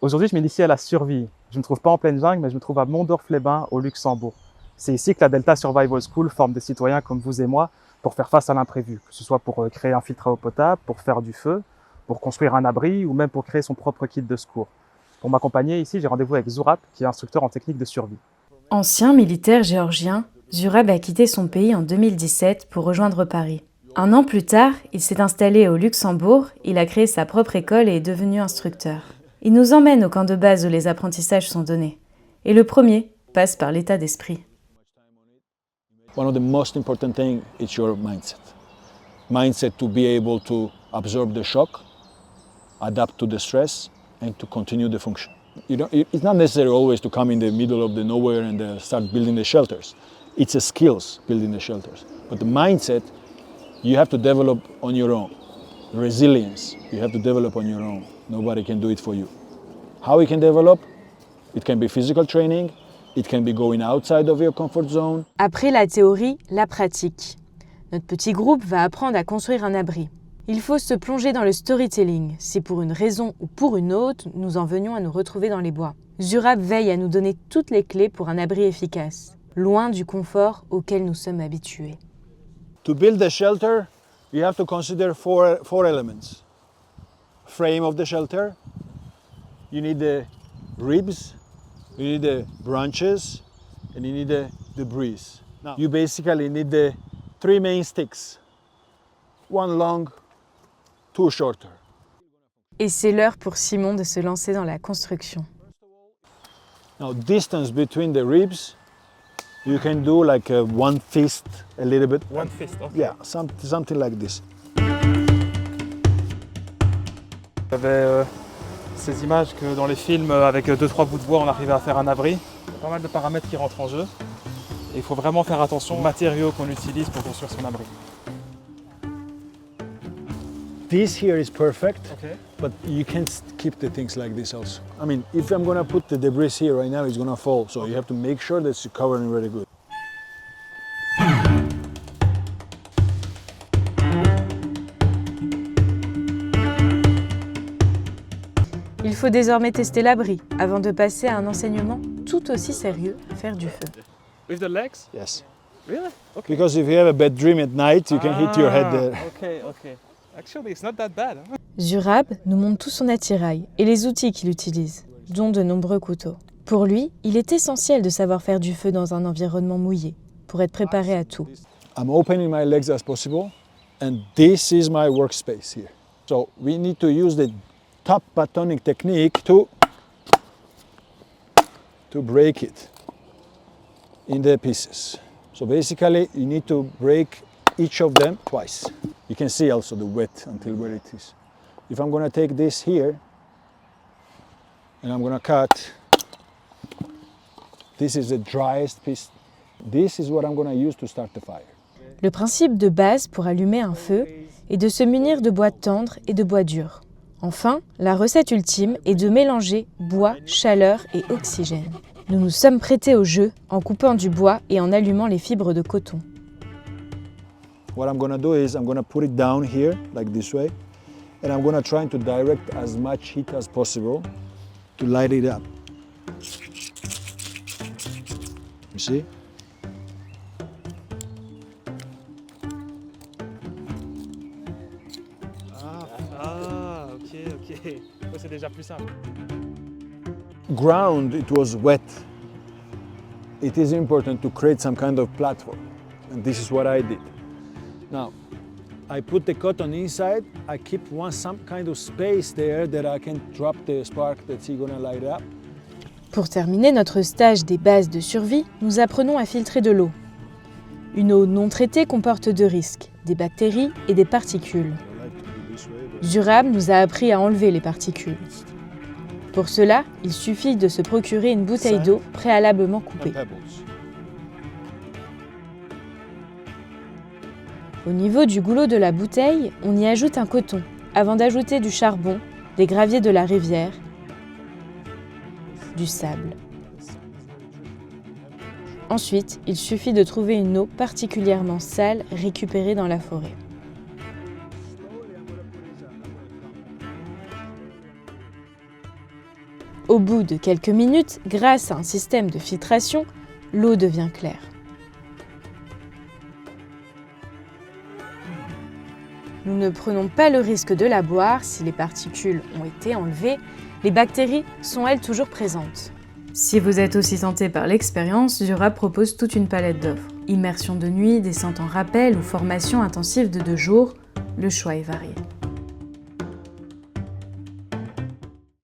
Aujourd'hui, je m'initie à la survie. Je ne me trouve pas en pleine jungle, mais je me trouve à Mondorf-les-Bains, au Luxembourg. C'est ici que la Delta Survival School forme des citoyens comme vous et moi pour faire face à l'imprévu, que ce soit pour créer un filtre à eau potable, pour faire du feu, pour construire un abri ou même pour créer son propre kit de secours. Pour m'accompagner ici, j'ai rendez-vous avec Zurab, qui est instructeur en technique de survie. Ancien militaire géorgien, Zurab a quitté son pays en 2017 pour rejoindre Paris. Un an plus tard, il s'est installé au Luxembourg, il a créé sa propre école et est devenu instructeur. Il nous emmène au camp de base où les apprentissages sont donnés. Et le premier passe par l'état d'esprit. One of the most important things is your mindset. Mindset to be able to absorb the shock, adapt to the stress, and to continue the function. It's not necessary always to come in the middle of the nowhere and start building the shelters. It's a skills building the shelters. But the mindset, you have to develop on your own. Resilience, you have to develop on your own. Nobody can do it for you. How you can develop? It can be physical training, it can be going outside of your comfort zone. Après la théorie, la pratique. Notre petit groupe va apprendre à construire un abri. Il faut se plonger dans le storytelling, si pour une raison ou pour une autre, nous en venions à nous retrouver dans les bois. Zurab veille à nous donner toutes les clés pour un abri efficace, loin du confort auquel nous sommes habitués. To build a shelter, you have to consider four elements. Frame of the shelter, you need the ribs, you need the branches, and you need the debris. Now, you basically need the three main sticks. One long, two shorter. Et c'est l'heure pour Simon de se lancer dans la construction. Now, distance between the ribs, you can do like one fist, a little bit. One fist, okay. Yeah, something like this. J'avais ces images que dans les films, avec 2-3 bouts de bois, on arrivait à faire un abri. Il y a pas mal de paramètres qui rentrent en jeu. Et il faut vraiment faire attention aux matériaux qu'on utilise pour construire son abri. This here is perfect, Okay. but you can't keep the things like this also. I mean, if I'm gonna put the debris here right now, it's gonna fall. So you have to make sure that it's covered really good. Il faut désormais tester l'abri, avant de passer à un enseignement tout aussi sérieux, faire du feu. With the legs? Yes. Really? Okay. Because if you have a bad dream at night, you can hit your head there. Okay, okay. Actually, it's not that bad. Huh? Zurab nous montre tout son attirail et les outils qu'il utilise, dont de nombreux couteaux. Pour lui, il est essentiel de savoir faire du feu dans un environnement mouillé, pour être préparé à tout. I'm opening my legs as possible, and this is my workspace here. So we need to use the top batonic technique to break it in the pieces. So basically, you need to break each of them twice. You can see also the wet until where it is. If I'm gonna take this here, and I'm gonna cut, this is the driest piece. This is what I'm gonna use to start the fire. Le principe de base pour allumer un feu est de se munir de bois tendre et de bois dur. Enfin, la recette ultime est de mélanger bois, chaleur et oxygène. Nous nous sommes prêtés au jeu en coupant du bois et en allumant les fibres de coton. What I'm gonna do is I'm gonna put it down here, like this way, and I'm gonna try to direct as much heat as possible to light it up. You see? Ah, ok. Ouais, c'est déjà plus simple. Ground, it was wet. It is important to create some kind of platform, and this is what I did. Now, I put the cotton inside, I keep some kind of space there that I can drop the spark that's gonna light up. Pour terminer notre stage des bases de survie, nous apprenons à filtrer de l'eau. Une eau non traitée comporte deux risques, des bactéries et des particules. Zurab nous a appris à enlever les particules. Pour cela, il suffit de se procurer une bouteille d'eau préalablement coupée. Au niveau du goulot de la bouteille, on y ajoute un coton, avant d'ajouter du charbon, des graviers de la rivière, du sable. Ensuite, il suffit de trouver une eau particulièrement sale récupérée dans la forêt. Au bout de quelques minutes, grâce à un système de filtration, l'eau devient claire. Nous ne prenons pas le risque de la boire si les particules ont été enlevées. Les bactéries sont elles toujours présentes. Si vous êtes aussi tenté par l'expérience, Zurab propose toute une palette d'offres. Immersion de nuit, descente en rappel ou formation intensive de 2 jours, le choix est varié.